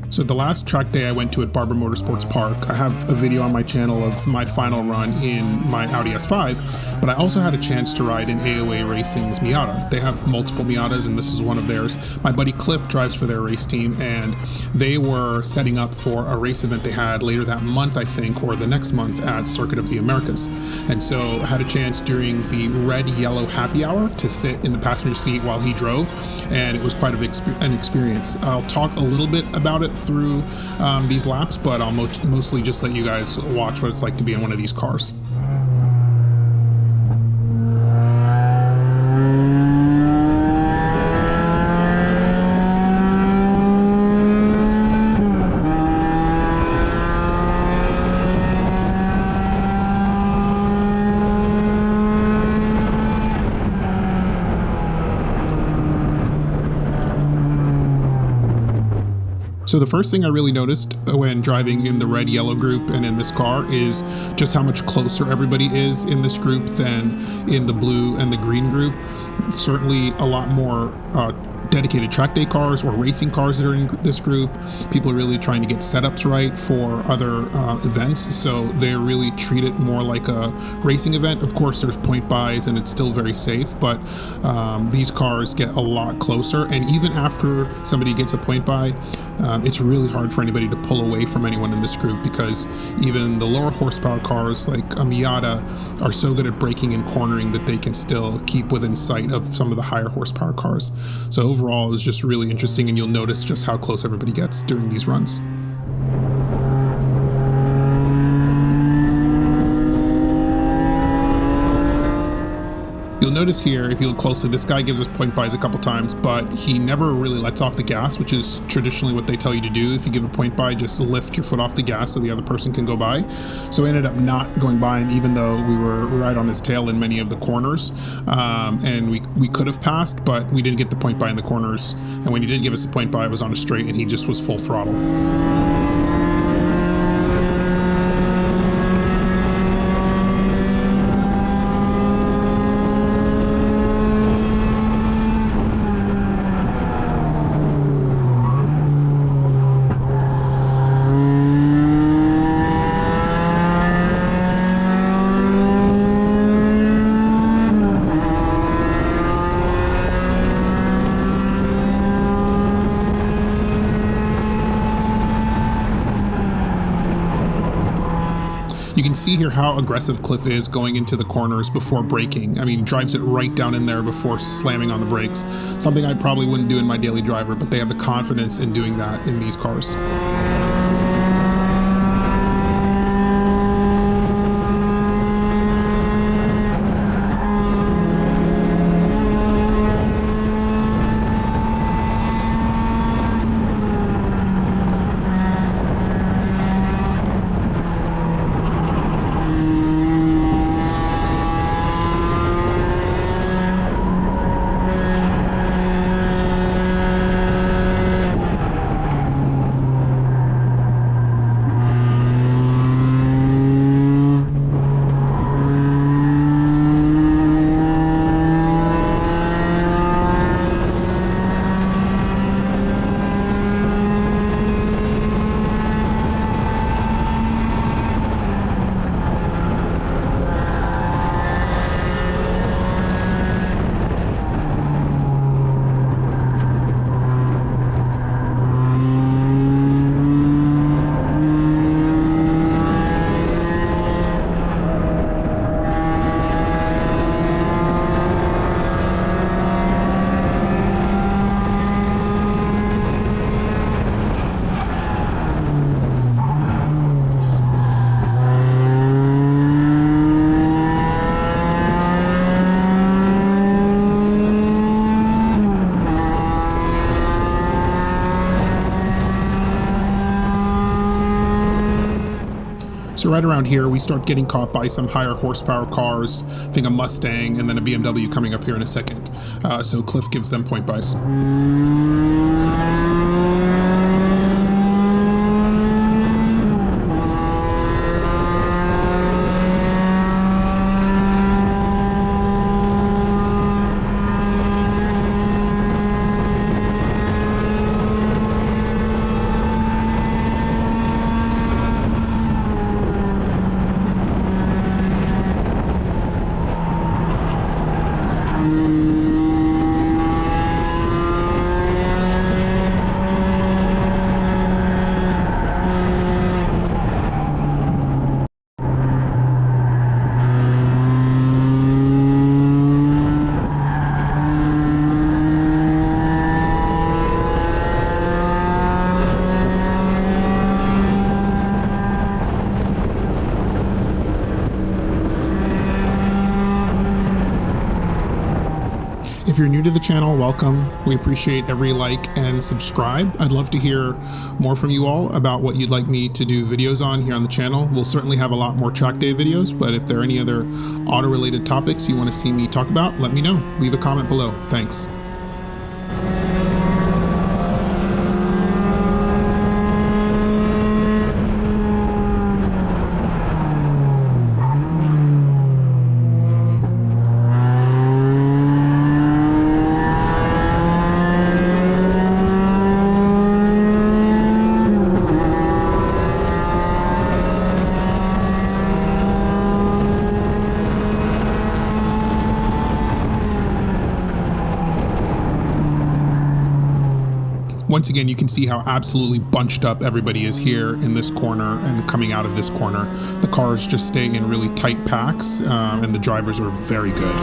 So the last track day I went to at Barber Motorsports Park, I have a video on my channel of my final run in my Audi S5, but I also had a chance to ride in AOA Racing's Miata. They have multiple Miatas, and this is one of theirs. My buddy Cliff drives for their race team, and they were setting up for a race event they had later that month, I think, or the next month at Circuit of the Americas. And so I had a chance during the red-yellow happy hour to sit in the passenger seat while he drove, and it was quite an experience. I'll talk a little bit about it through these laps, but I'll mostly just let you guys watch what it's like to be in one of these cars. So the first thing I really noticed when driving in the red-yellow group and in this car is just how much closer everybody is in this group than in the blue and the green group. Certainly a lot more dedicated track day cars or racing cars that are in this group. People are really trying to get setups right for other events, so they really treat it more like a racing event. Of course, there's point buys and it's still very safe, but these cars get a lot closer, and even after somebody gets a point buy, it's really hard for anybody to pull away from anyone in this group, because even the lower horsepower cars like a Miata are so good at braking and cornering that they can still keep within sight of some of the higher horsepower cars. So overall, it was just really interesting, and you'll notice just how close everybody gets during these runs. You'll notice here, if you look closely, this guy gives us point buys a couple times, but he never really lets off the gas, which is traditionally what they tell you to do. If you give a point buy, just lift your foot off the gas so the other person can go by. So we ended up not going by him, even though we were right on his tail in many of the corners, and we could have passed, but we didn't get the point buy in the corners. And when he did give us a point buy, it was on a straight, and he just was full throttle. You can see here how aggressive Cliff is going into the corners before braking. I mean, he drives it right down in there before slamming on the brakes. Something I probably wouldn't do in my daily driver, but they have the confidence in doing that in these cars. So right around here, we start getting caught by some higher horsepower cars. I think a Mustang and then a BMW coming up here in a second. So Cliff gives them point buys. If you're new to the channel, welcome. We appreciate every like and subscribe. I'd love to hear more from you all about what you'd like me to do videos on here on the channel. We'll certainly have a lot more track day videos, but if there are any other auto-related topics you want to see me talk about, let me know. Leave a comment below. Thanks. Once again, you can see how absolutely bunched up everybody is here in this corner and coming out of this corner. The cars just stay in really tight packs, and the drivers are very good.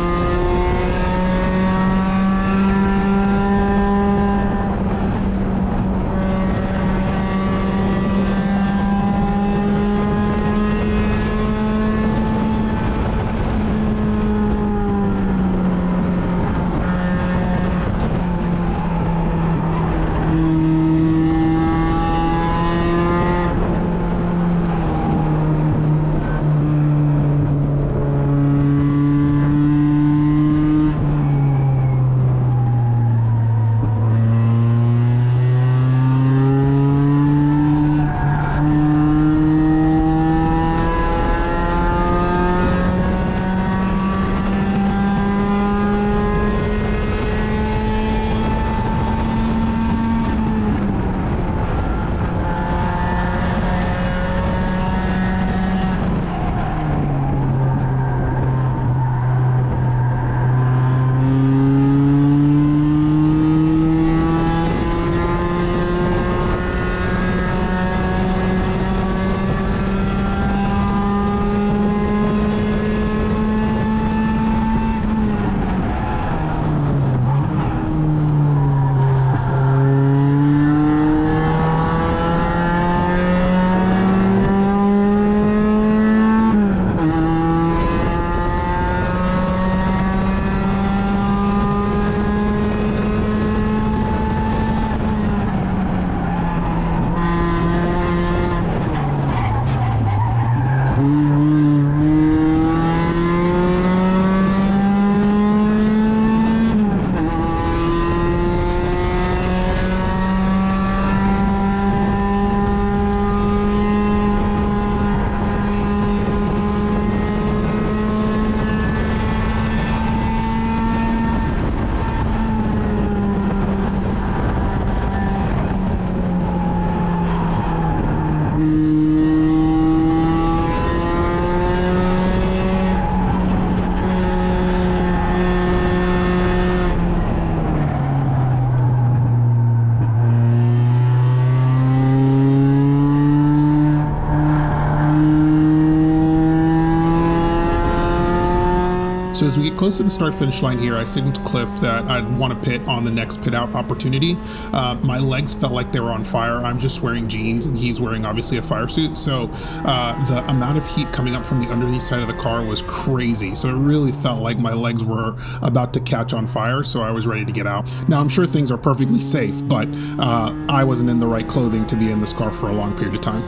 So as we get close to the start-finish line here, I signaled to Cliff that I'd want to pit on the next pit out opportunity. My legs felt like they were on fire. I'm just wearing jeans and he's wearing obviously a fire suit. So the amount of heat coming up from the underneath side of the car was crazy. So it really felt like my legs were about to catch on fire. So I was ready to get out. Now I'm sure things are perfectly safe, but I wasn't in the right clothing to be in this car for a long period of time.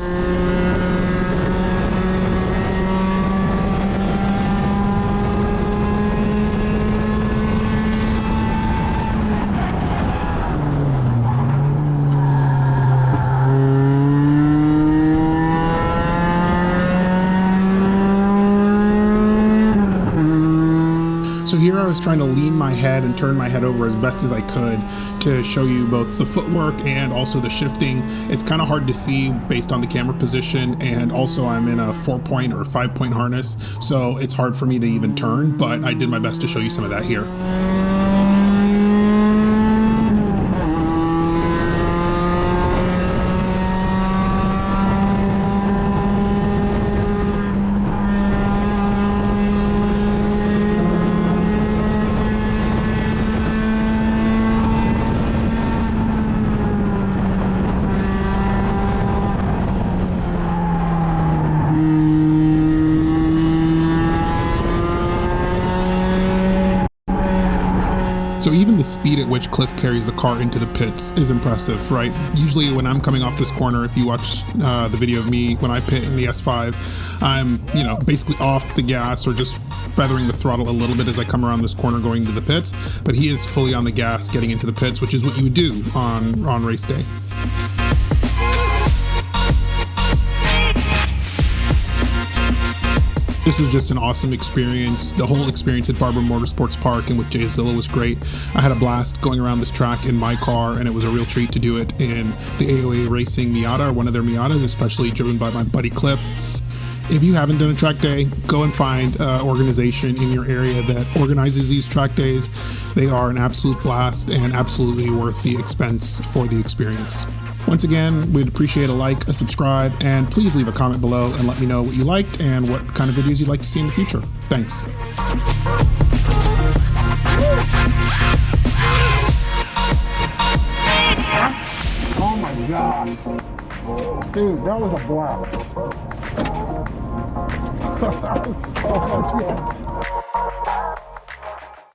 So here I was trying to lean my head and turn my head over as best as I could to show you both the footwork and also the shifting. It's kind of hard to see based on the camera position, and also I'm in a 4-point or 5-point harness, so it's hard for me to even turn, but I did my best to show you some of that here. So even the speed at which Cliff carries the car into the pits is impressive, right? Usually when I'm coming off this corner, if you watch the video of me when I pit in the S5, I'm, basically off the gas or just feathering the throttle a little bit as I come around this corner going to the pits, but he is fully on the gas getting into the pits, which is what you would do on race day. This was just an awesome experience. The whole experience at Barber Motorsports Park and with jzilla was great. I had a blast going around this track in my car, and it was a real treat to do it in the AOA Racing Miata, or one of their Miatas, especially driven by my buddy Cliff. If you haven't done a track day, go and find an organization in your area that organizes these track days. They are an absolute blast and absolutely worth the expense for the experience. Once again, we'd appreciate a like, a subscribe, and please leave a comment below and let me know what you liked and what kind of videos you'd like to see in the future. Thanks. Oh my God. Dude, that was a blast. That was so much fun.